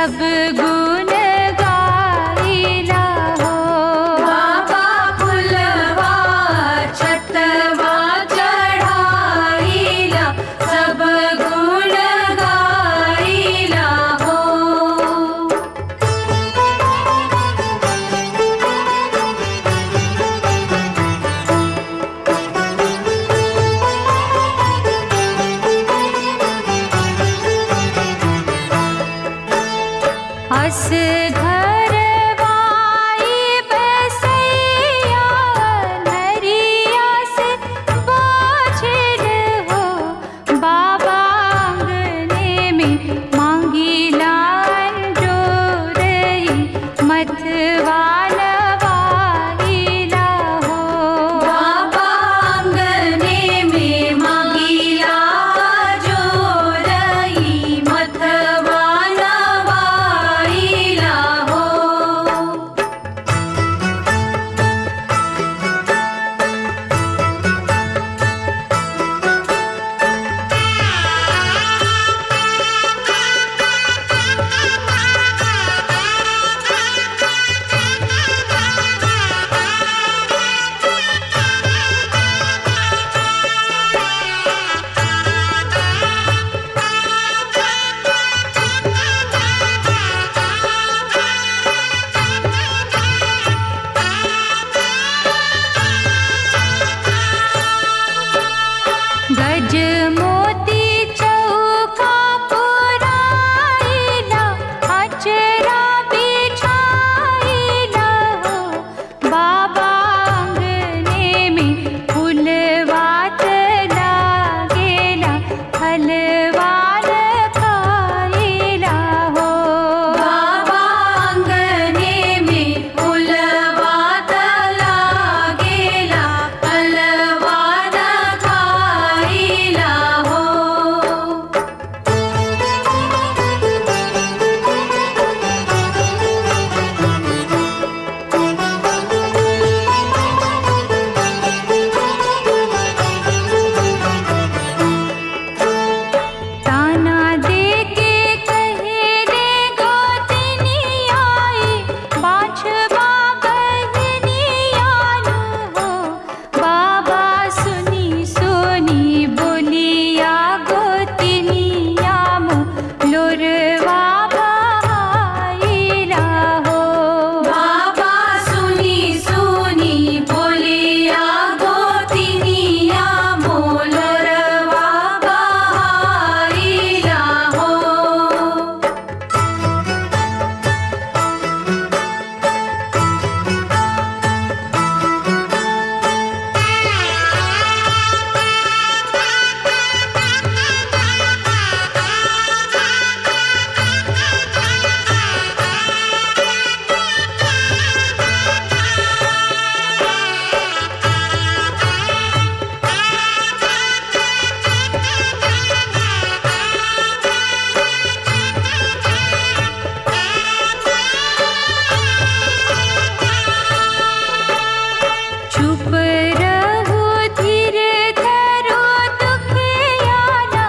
सब गुण गाइला हो। बाबा फुलवा छतवा चढ़ाइला, सब गुण गाइला हो। अस घरवाई बसैया नरिया से बाझल हो। बाबा आंगने में मांगिला अंजोरई, मथवा नवाइला हो। बाबा आंगने में मांगिला जोरई, मथवा नवाइला हो। गज मोती चौका पुराइला, अचरा बिछाइला हो। बाबा आंगने में फूलवात लागेला, फलवान खाइला हो। बाबा आंगने में फुलवात लागेला, फलवान खाइला हो। ताना देके कहेले गोतनी आई, बाछवा बहनी आनु हो। बाबा सुनी सुनी बोलिया गोतनिया मो लोरवा बहाइला हो। बाबा सुनी सुनी बोलिया गोतिनिया, मोलरवा बहाइला हो। चुप रहो धीर धरो दुखियाना,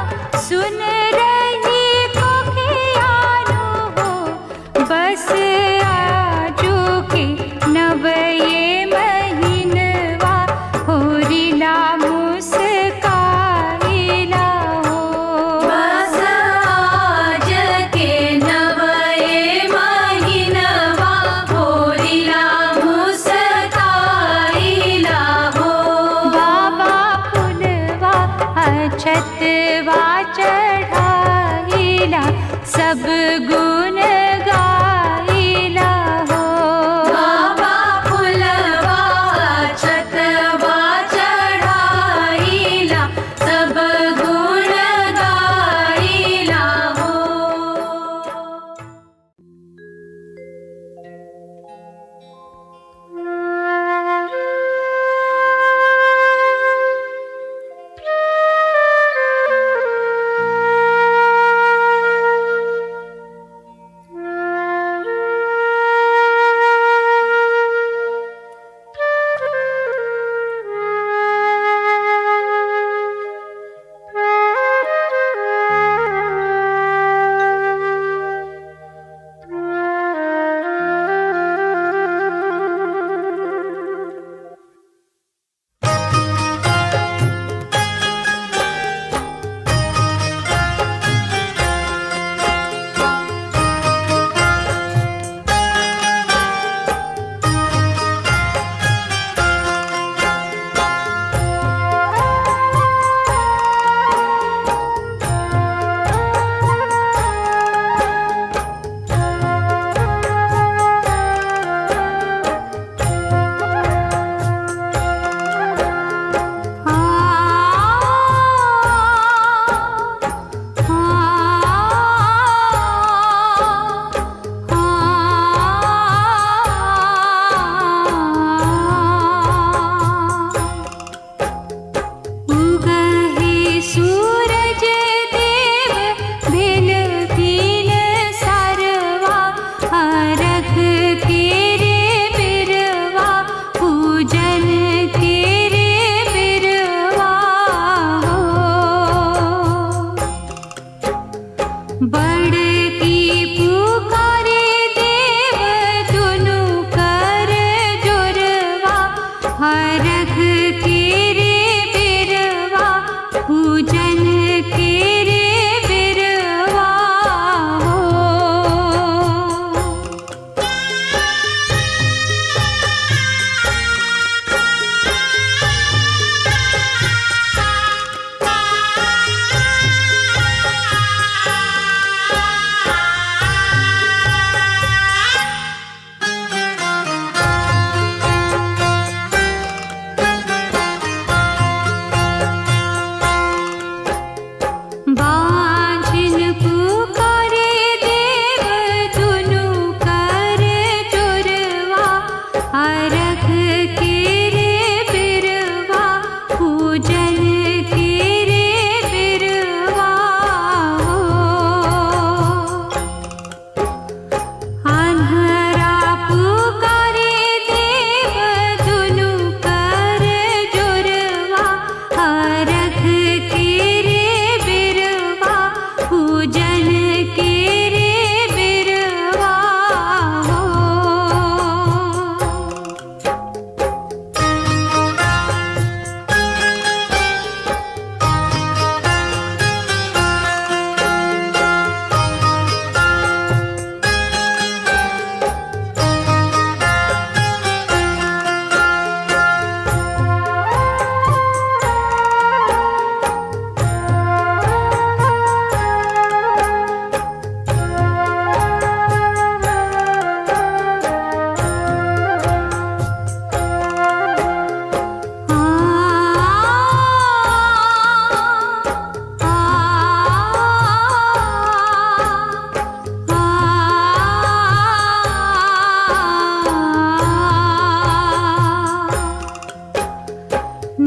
सुन रही कोखियानो हो। बस आजू के नवये महीनवा, होरिला मुस्काइला हो। बस आज के नवये महीनवा, होरिला मुस्काइला हो। बाबा फुलवा अछतवा चढ़ाइला, सब गुण गाइला हो। बाबा फुलवा छतवा चढ़ाइला, सब गुण गाइला हो।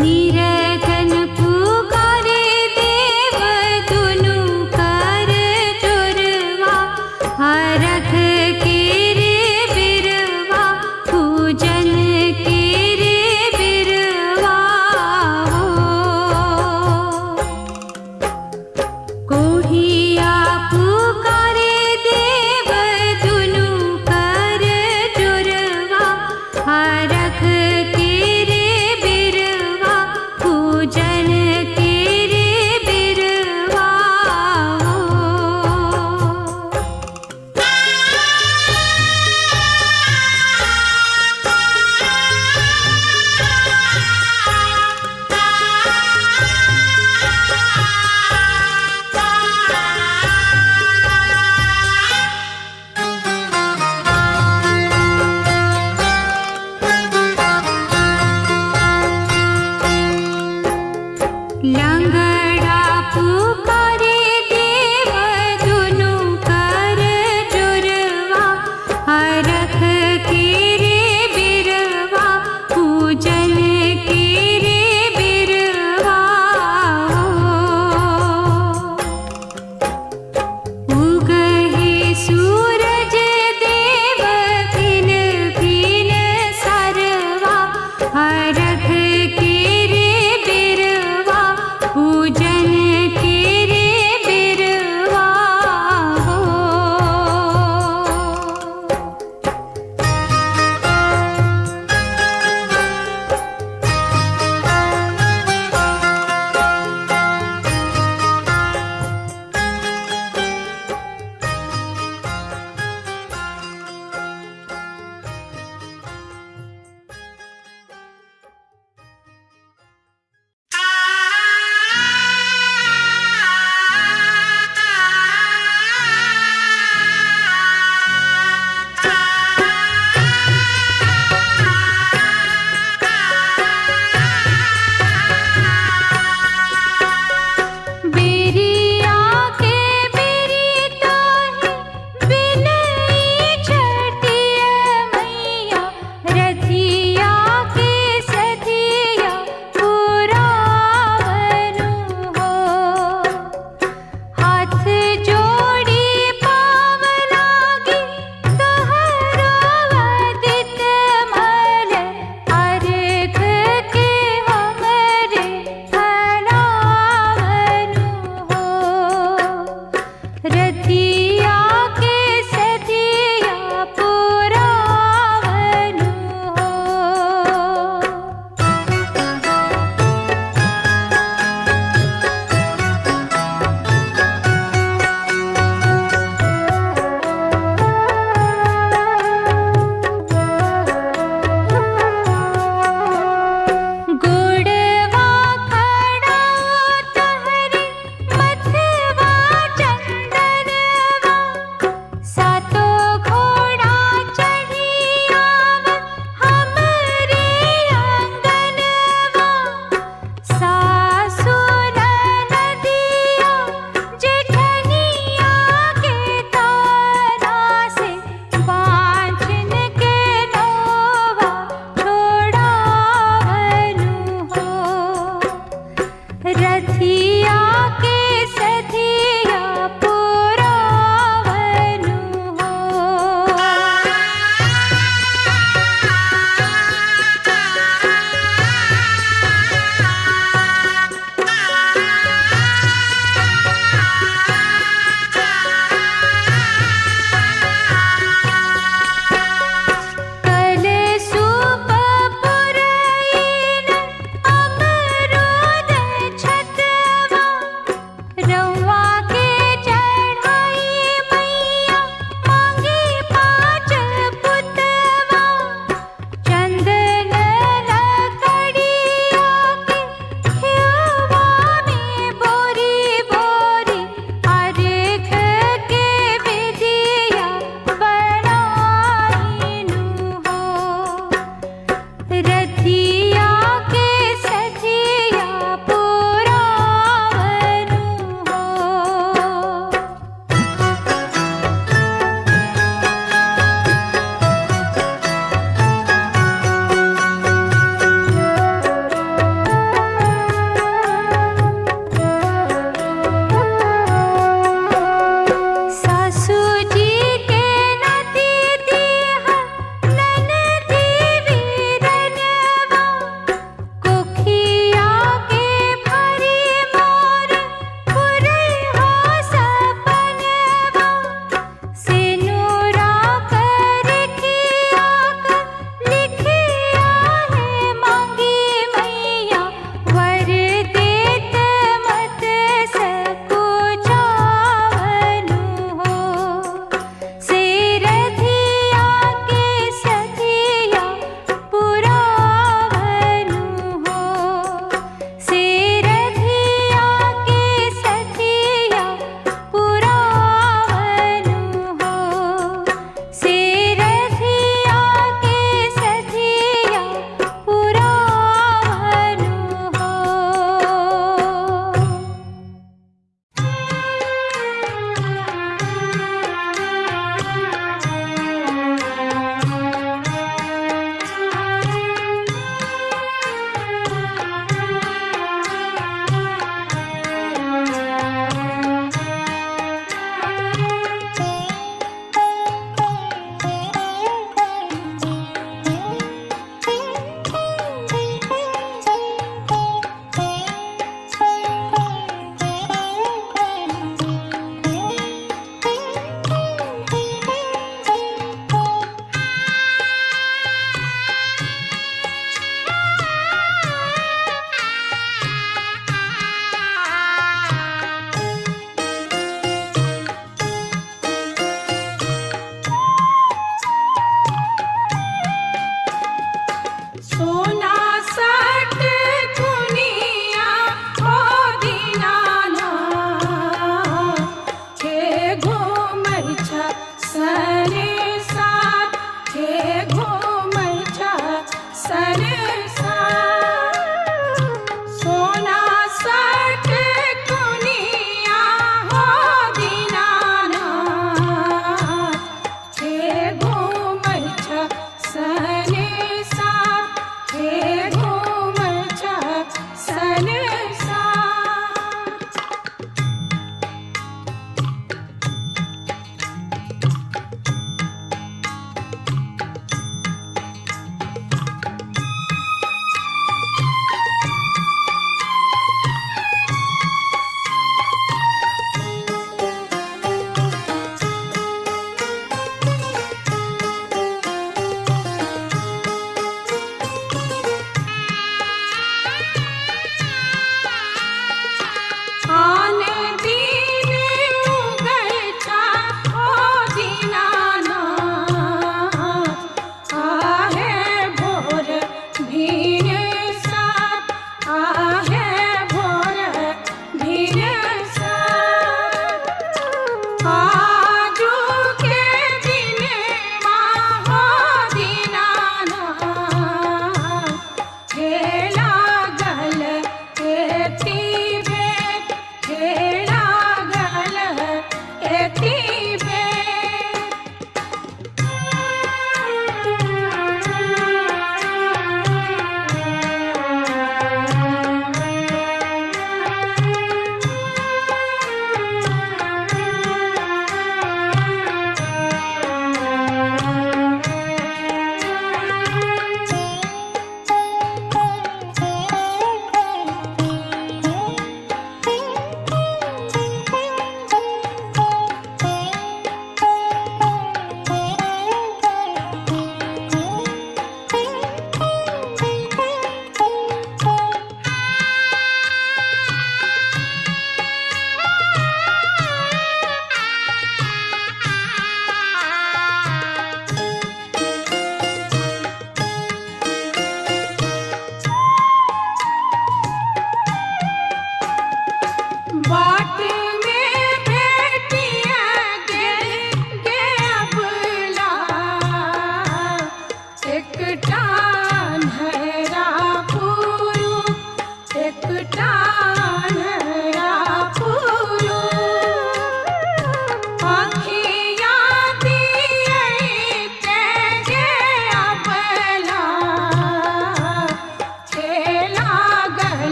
निरखन पुकारे देव दुनु कर जुरवा हरख के रे बिरवा पूजन के रे बिरवा हो कोढ़िया पुकारे देव दुनु कर जुरवा हरख के रे बिरवा पूजन के रे बिरवा हो लंगड़ा पुकारे देव दुनु कर जुरवा हरख के रे बिरवा पूजन के रे बिरवा हो उगहे सूरज देव फिन फिन सरवा हरख के रे बिरवा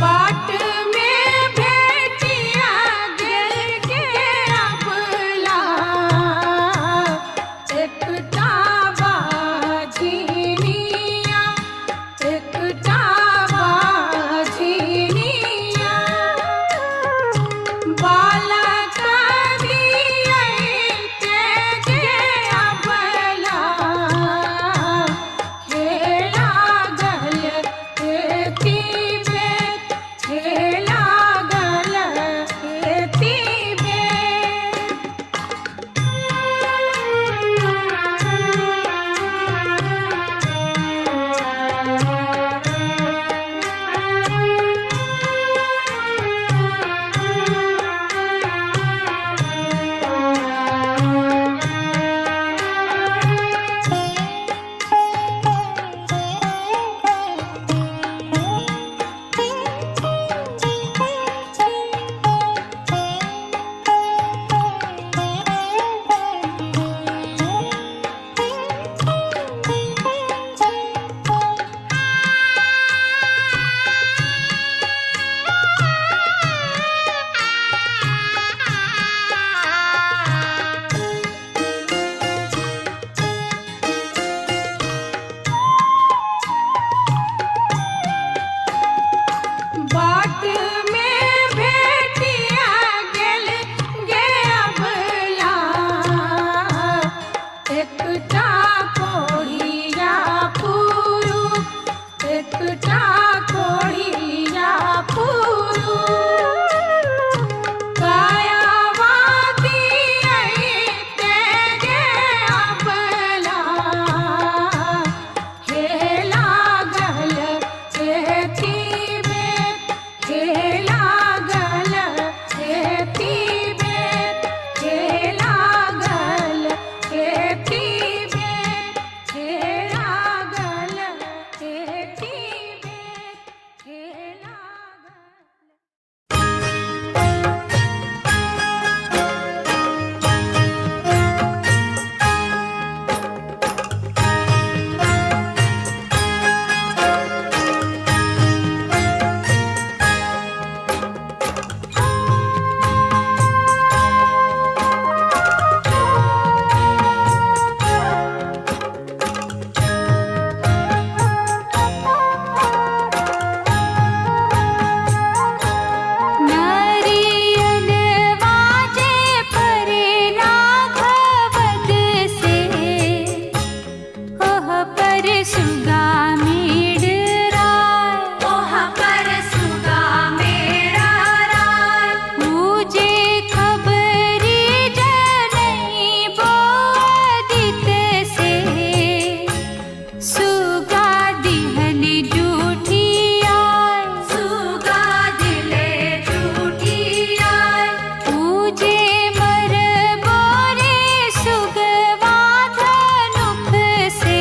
बाट में भेटिया गेल के अबला एकटा बाझिनिया एकटा बाझिनिया बालक दियैते जे अबला हे लागल एती बाट में भेटिया गेल गे अबला एकटा कोढ़िया पुरु एकटा कोढ़िया पुरु कायावादी अइते गे अबला हे लागल एती हे लागल एती बेट हे लागल एती बेट हे लागल एती बेट हे लागल नारियल वाजे परे नागवद से ओह पर सुगा मेडराय ओह पर सुगा मेरा राय मुझे खबरी जनई बोदित से सुगा दिहल जूठी आय सुगा दिले झूठी आय पूजे मर बोरे सुगवा धनुख से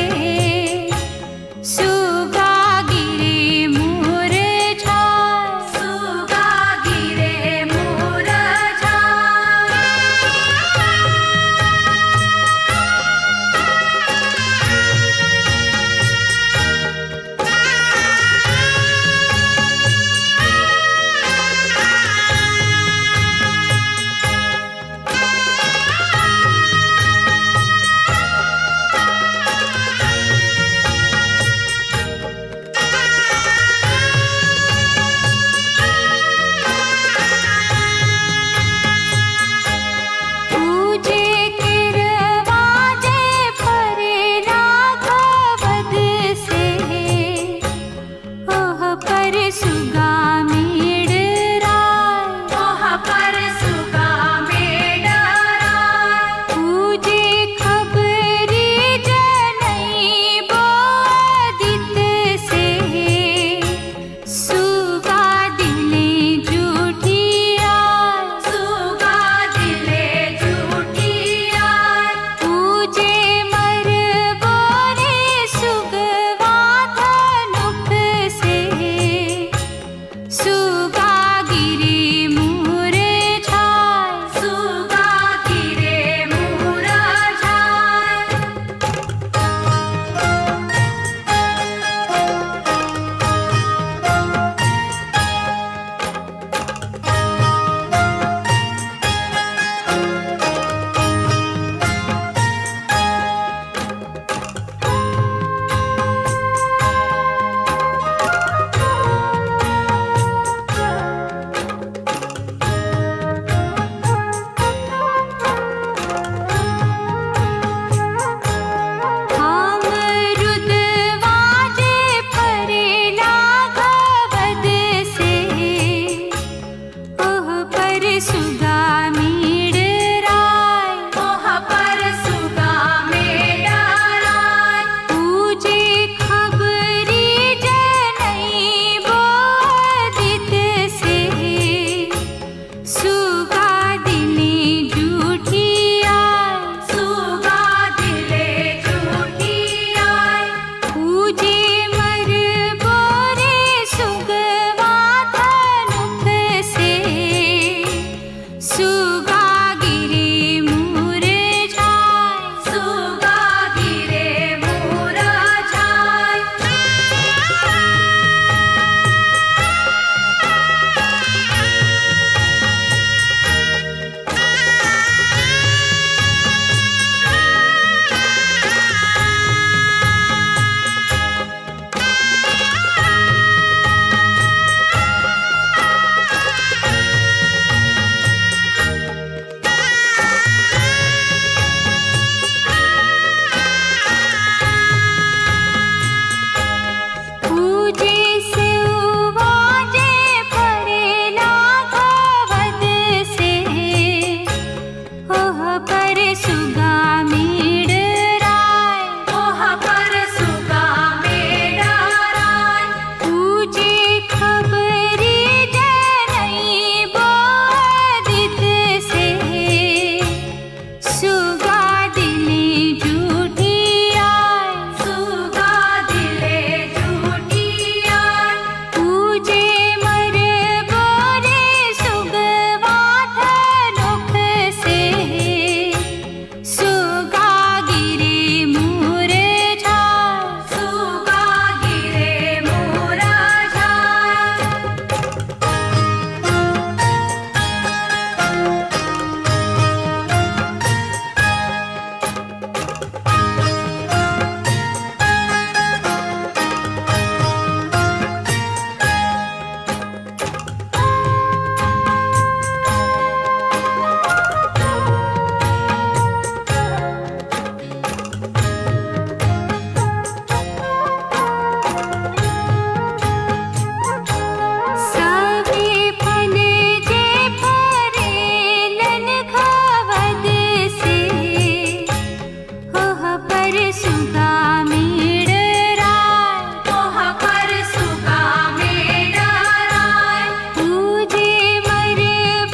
पर सुगा मेडराय, मोह पर सुगा मेडराय, पूजे मर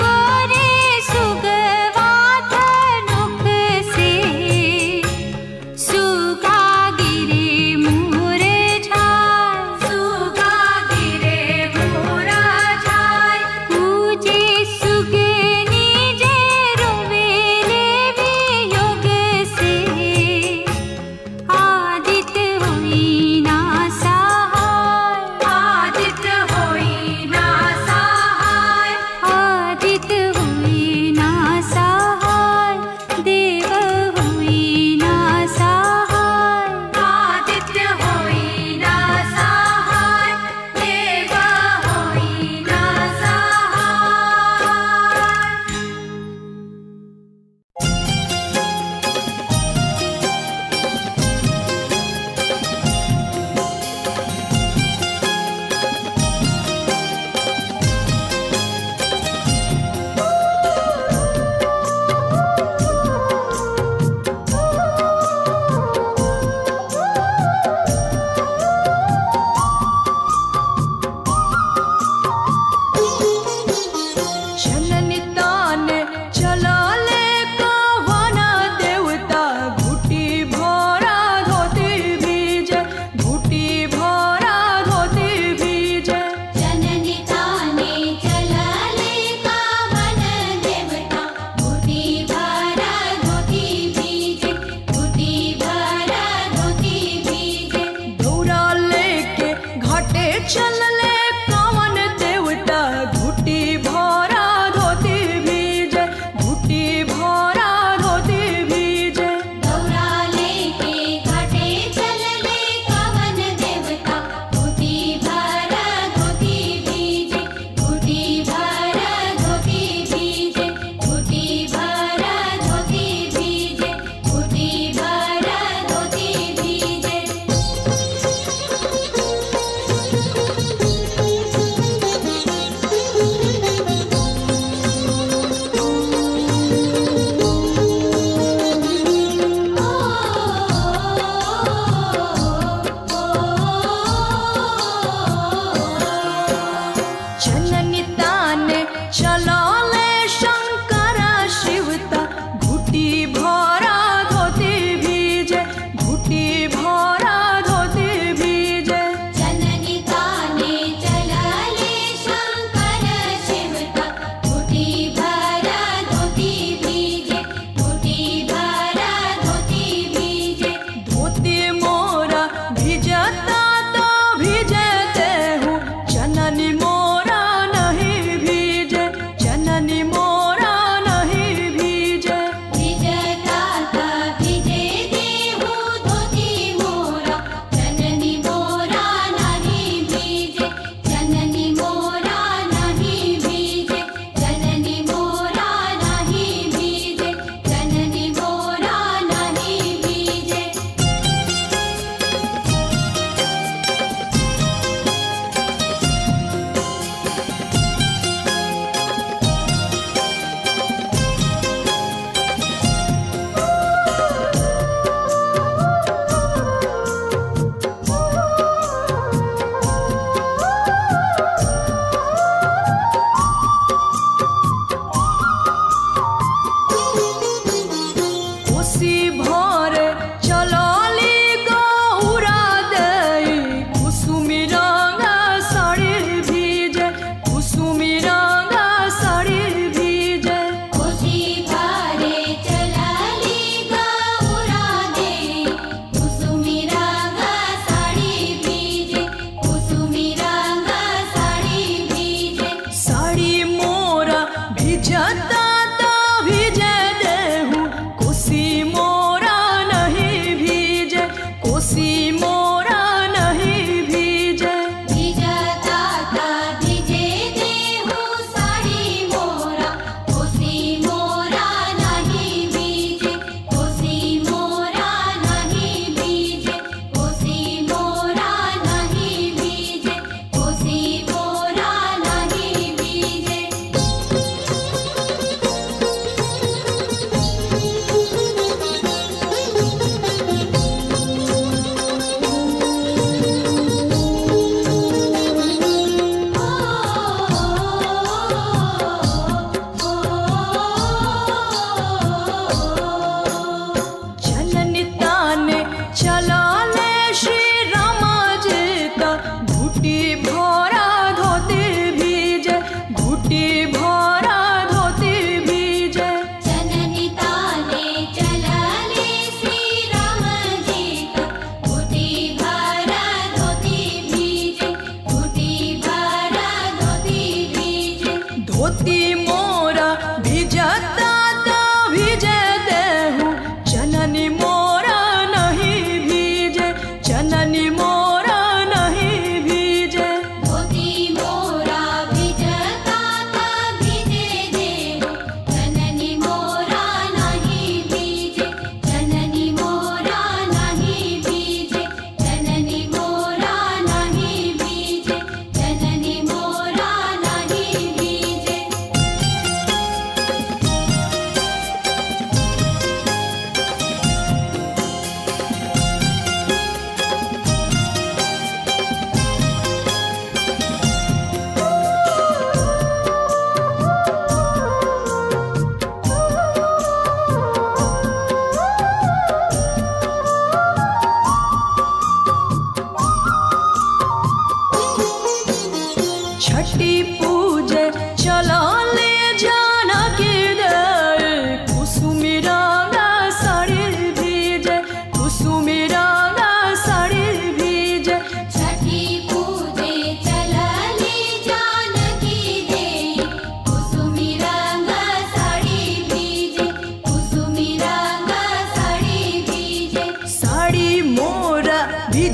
बोरे सुगवा धनुख से, सुगा गिरे मुरझाय, सुगा गिरे मुरझाय, पूजे सुगनी जे रोवेले वियोग से,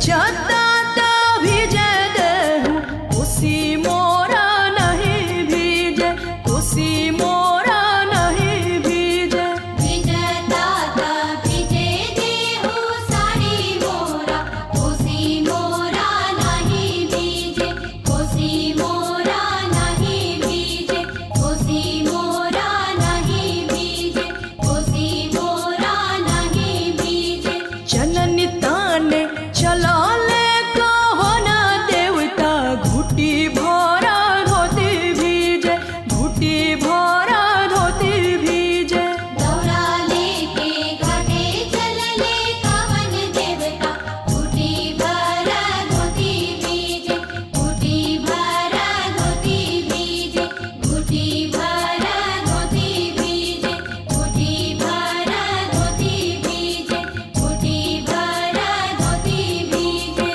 जाता ता भीजे देहूँ कोसी मोरा नहीं भीजे, कोसी मोरा नहीं भीजे। भिजता ता भिजे देहु साड़ी मोरा, कोसी मोरा नहीं भीजे, कोसी मोरा नहीं भीजे, कोसी मोरा नहीं भीजे, कोसी मोरा नहीं भीजे। जननी ताने चला ले कहो ना देवता, घुटी भरा धोती भीजे, घुटी भरा धोती भीजे। दौरा लेके घाटे चलले कवन देवता, घुटी भरा धोती भीजे, घुटी भरा धोती भीजे, घुटी भरा धोती भीजे, घुटी भरा धोती भीजे, घुटी भरा धोती भीजे।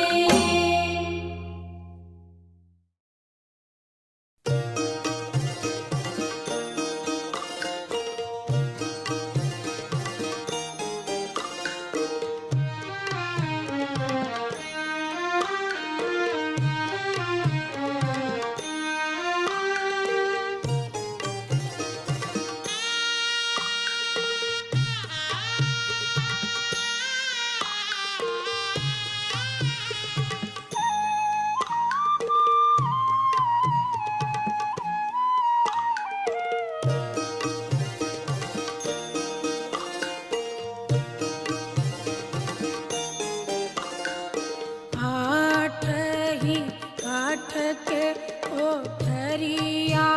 आठ ही काठ के ओठरिया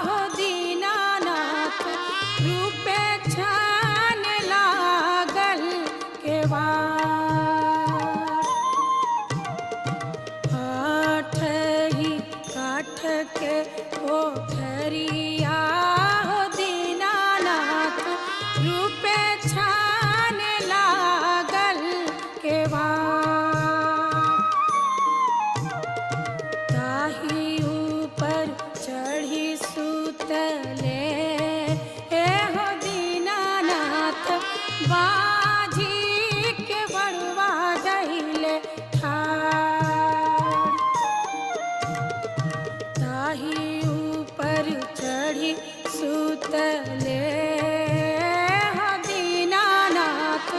हो दीनानाथ, रूपे छान लागल केवाड़। आठ ही काठ के ओठरिया हो दीनानाथ, रूपे छान लागल केवाड़। ताही ऊपर चढ़ी सुतले हो दीनानाथ, बाजी के बड़वा दहिले ठाड़। ताही ऊपर चढ़ी सुतले हो दीनानाथ,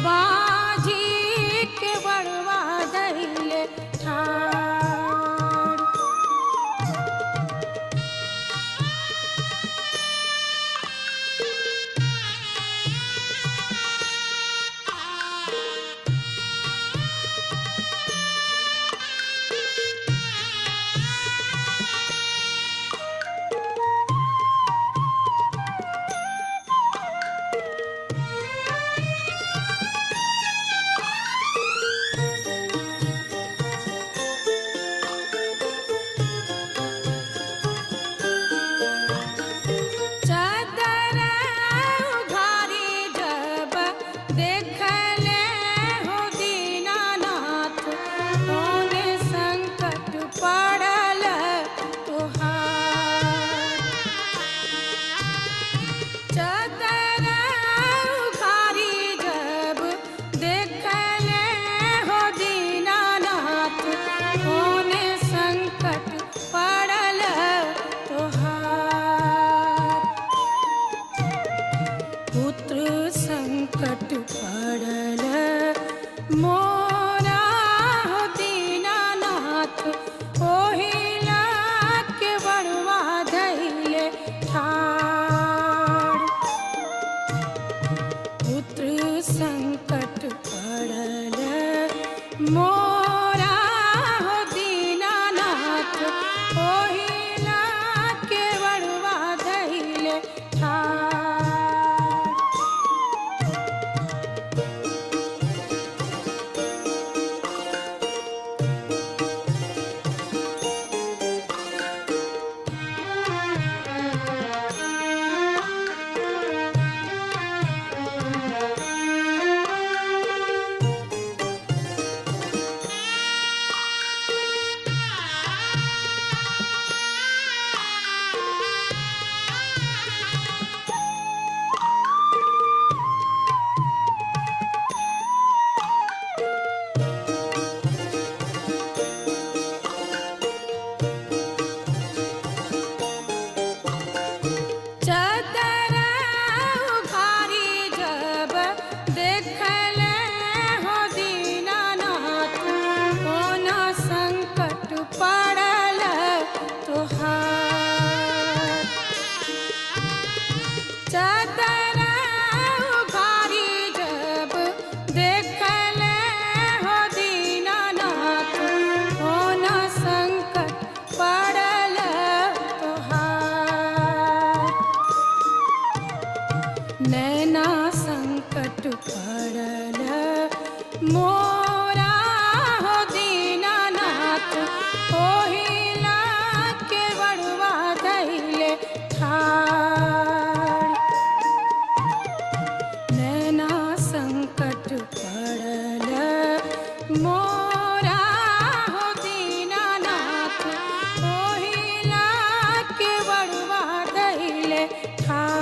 बाजी के बड़वा दहिले ठाड़। चादर उघारी जब देखले हो दीनानाथ, कौने संकट पड़ल तुहार। चादर उघारी जब देखले हो दीनानाथ, कौने संकट पड़ल तुहार। पुत्र संकट पड़ल मोरा हो दीनानाथ, ओहिला के बड़वा धैले ठाड़। पुत्र संकट पड़ल मोरा हो दीनानाथ, ओहिला के बड़वा धैले ठाड़। मोरा हो दीनानाथ ओहिला के बड़वा धैले ठाड़ नैना संकट पड़ल मोरा हो दीनानाथ ओहिला के बड़वा धैले ठाड़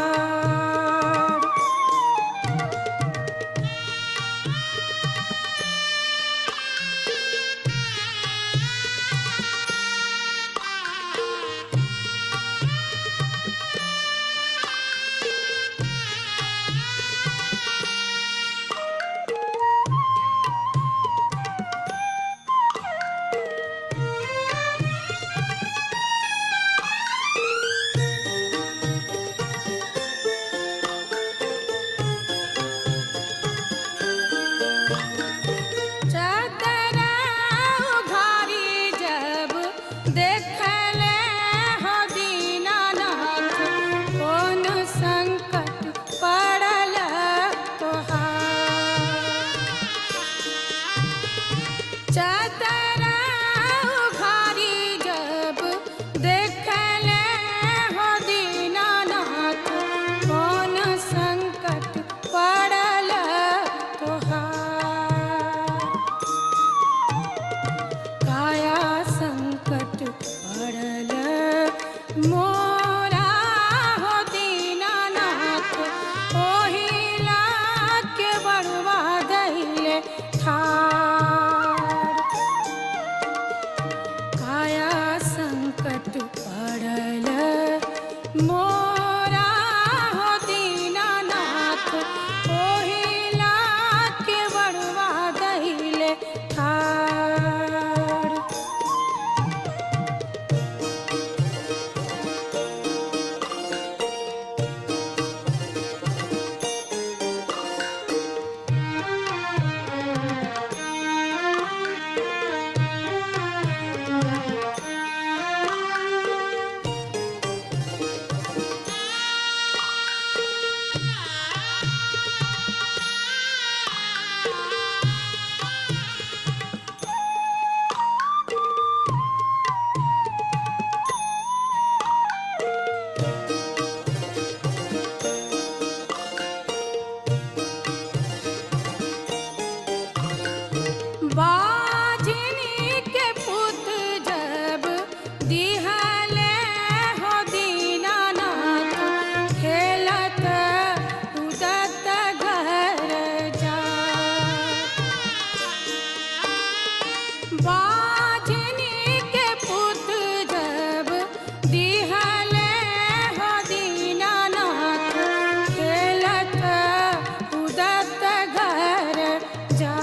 चदरा उघारी जब देखले हो दीनानाथ कौन संकट पड़ल तोहार चदरा उघारी जब देखले हो दीनानाथ कौन संकट पड़ल तोहार काया संकट पड़ल मोरा हो दीनानाथ ओहिला के बड़वा धैले ठाड़ काया संकट पड़ल मोरा हो दीनानाथ ओहिला के बड़वा धैले ठाड़ बाझनी के पुत जब दिहले हो दीनानाथ खेलत कूदत घर जा बाझनी के पुत जब दिहले हो दीनानाथ खेलत कूदत घर जा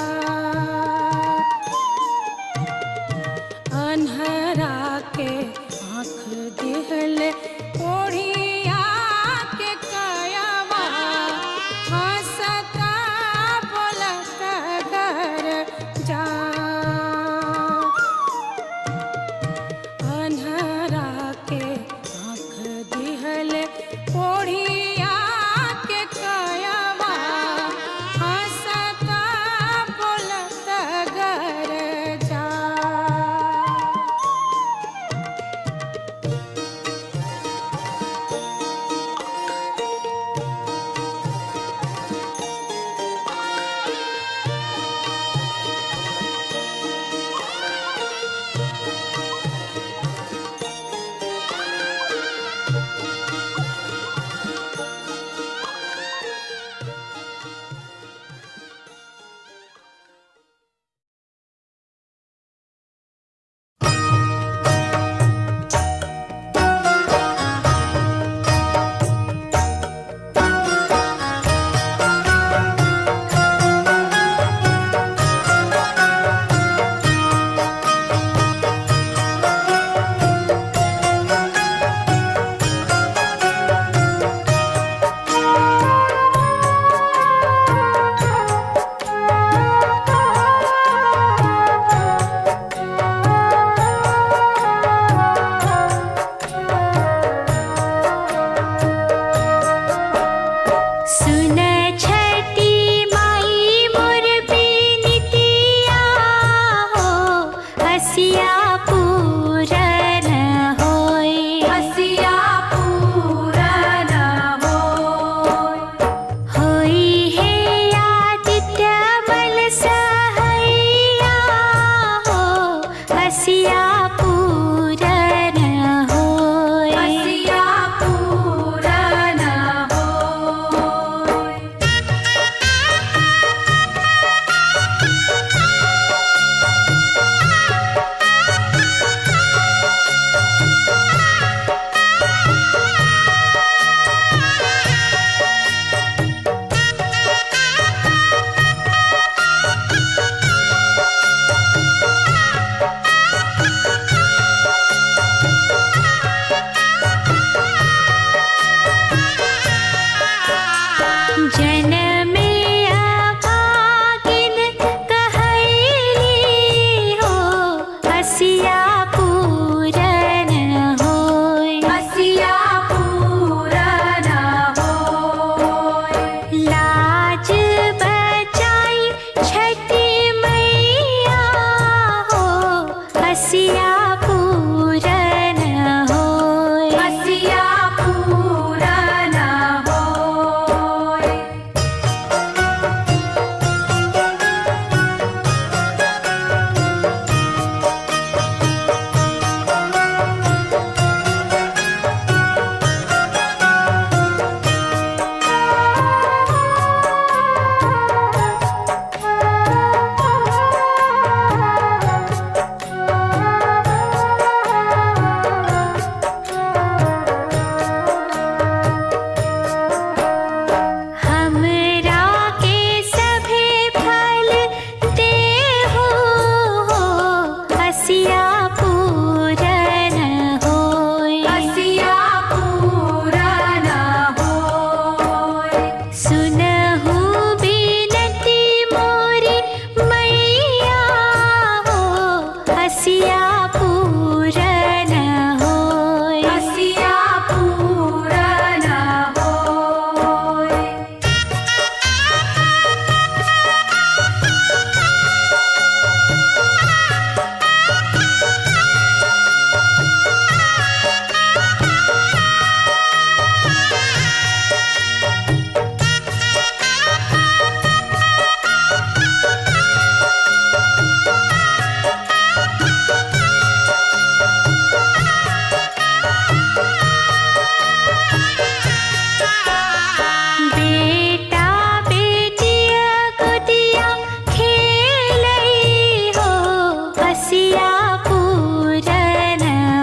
हसिया पूरन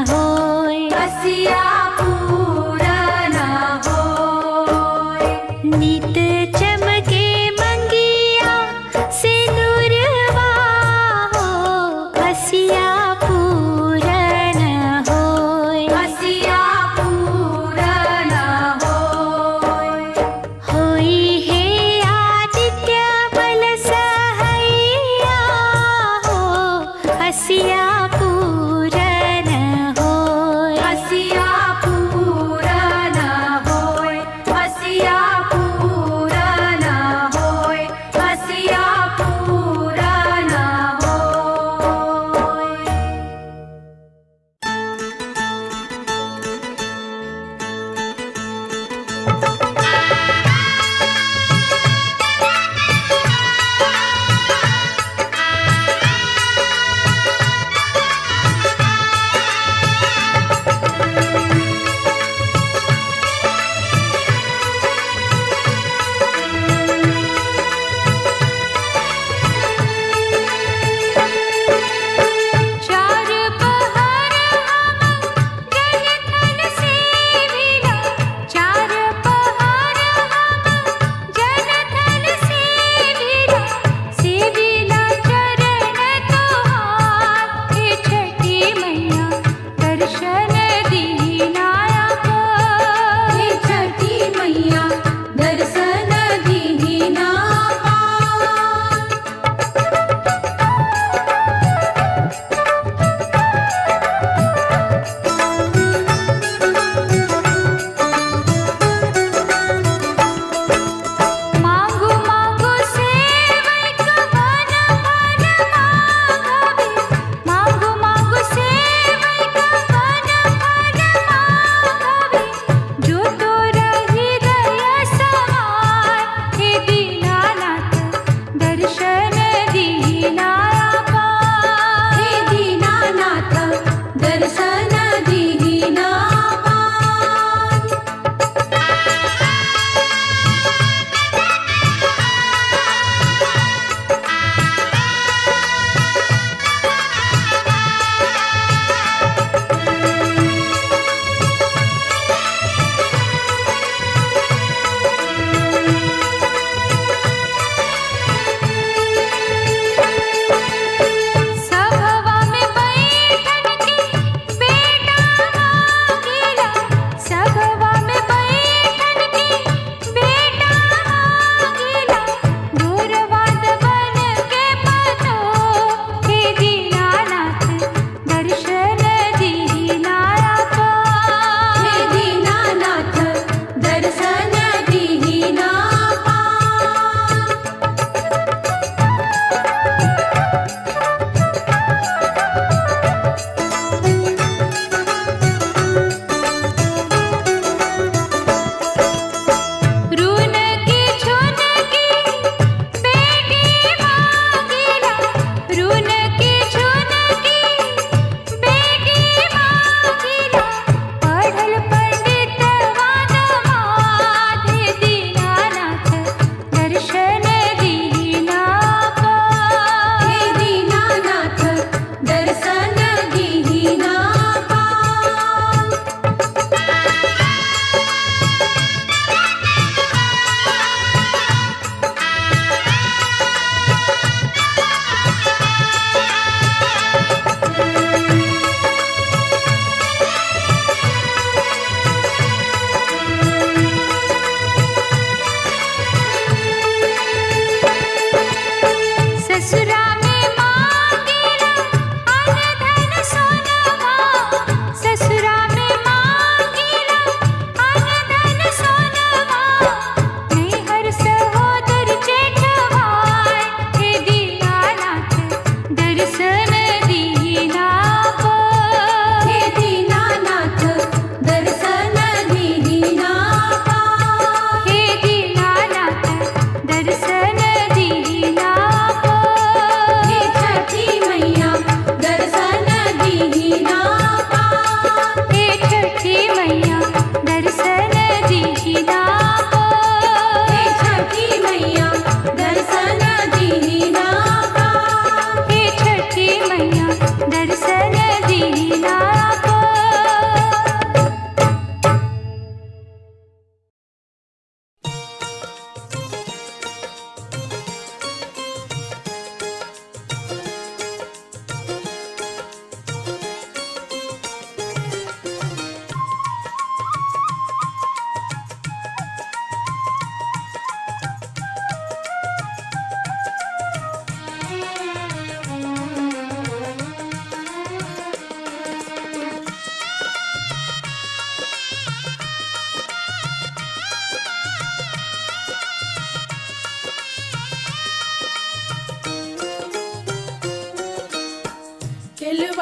होय, हसिया पूरन होय। नित चमके मंगिया सिनुरवा हो, हसिया पूरन होय, हसिया पूरन होय। होई हे आदित्य बल सहैया हो, हसिया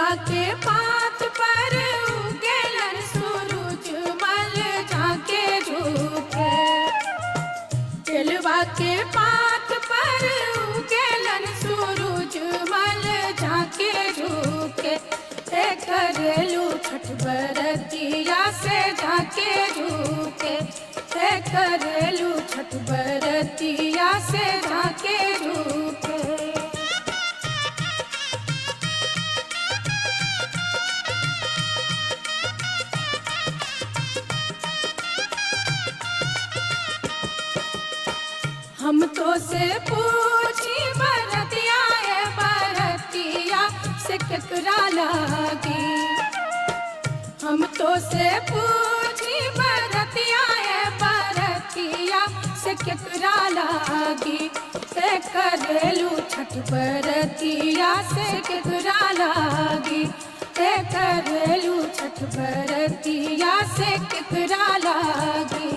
केलवा के पात पर उगेलन सूरज मल झाके झुके। केलवा के पात पर उगेलन सूरज मल झाके झुके। करेलू छठ बरतिया से झाके झुके। करेलू छठ बरतिया से झाके झुके। हम तो से पूछी बरतिया बरतिया से केकरा लागी। हम तो से पूछी बरतिया बरतिया से केकरा लागी। करेलू छठ बरतिया से केकरा लागी। करेलू छठ बरतिया से केकरा लागी।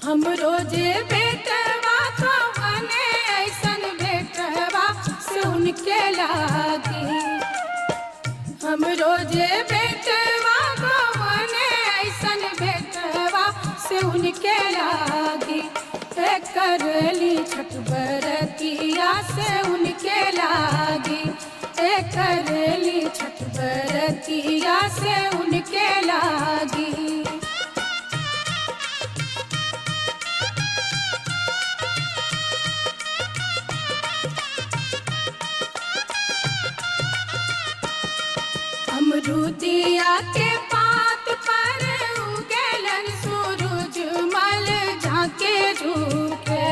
हम रोजे बेटवा तो बने ऐसन बेटवा से उनके लागी। हम रोजे बेटवा तो बने ऐसन बेटवा से उनके लागी। करली छठ बरतिया से उनके लागी। करली छठ बरतिया से उनके लागी। अमरूदिया के पात पर उगेलन सूरज मल झाके झुके।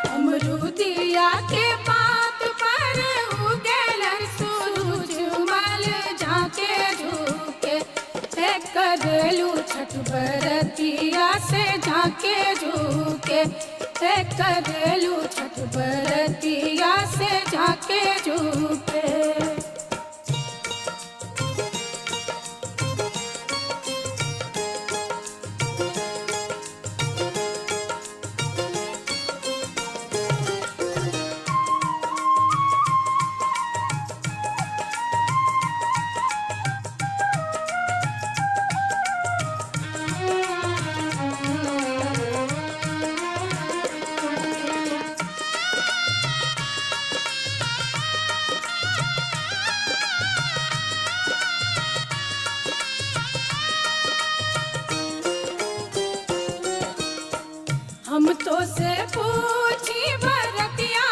अमरूदिया के पात पर उगेलन सूरज मल झाके झुके। करेलू छठ बरतिया से झाके झुके। करेलू छठ बरतिया से झाके झुके। हम तो से पूछी बरतिया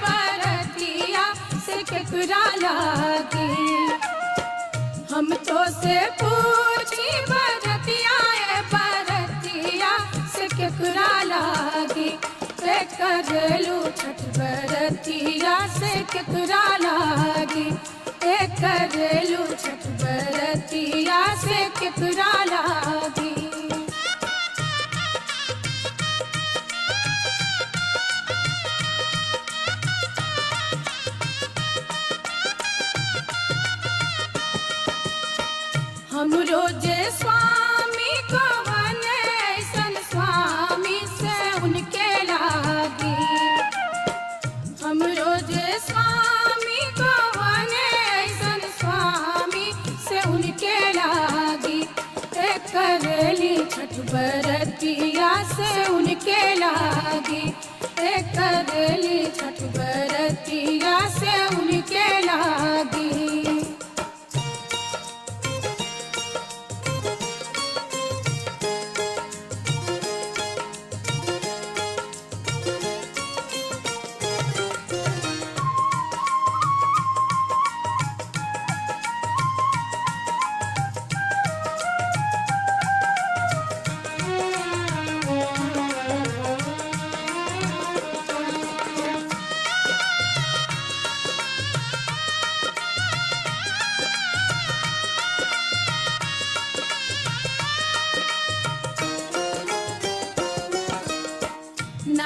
बरतिया से केकरा लागी। हम तो से पूछी बरतिया बरतिया से केकरा लागी। करेलू छठ बरतिया से केकरा लागी। करेलू छठ बरतिया से केकरा लागी। हम रोजे स्वामी को बने ऐसन स्वामी से उनके लागी। हम रोजे स्वामी को बने ऐसन स्वामी से उनके लागी। करेली छठ बरतिया से उनके लागी। करेली छठ बरतिया से उनके लागी।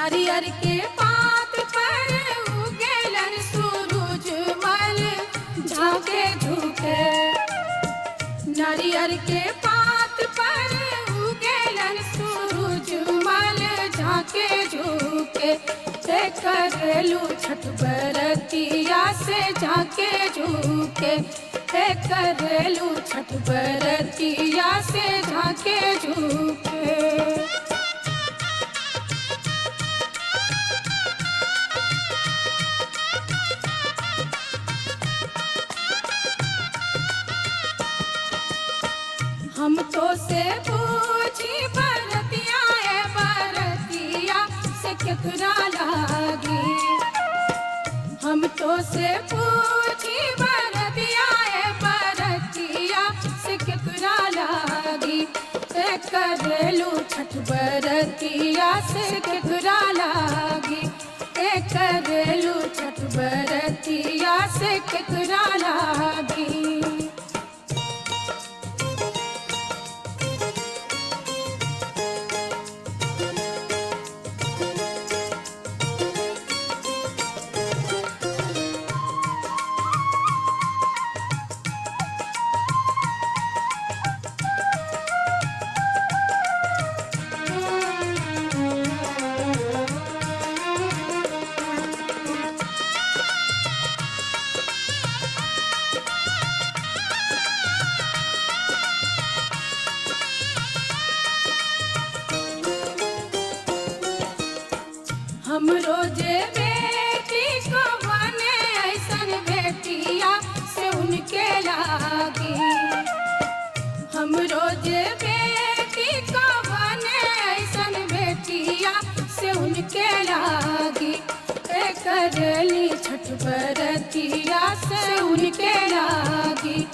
नारियर के पात पर उगेलन सूरज मल झाके झुके नारियर के पात पर उगेलन सूरज मल झाके झुके ते करेलू छठ बरतिया से झाके झुके ते करेलू छठ बरतिया से झाके झुके हम तो से पूछी बरतिया ए बरतिया से केकरा लागी हम तो से पूछी बरतिया ए बरतिया से केकरा लागी ए करेलू छठ बरतिया से केकरा लागी ए करेलू छठ बरतिया से केकरा लागी हम रोजे बेटी को बने ऐसन बेटिया से उनके लागी हम रोजे बेटी को बने ऐसन बेटिया से उनके लागी ए करेली छठ बरतिया से उनके लागी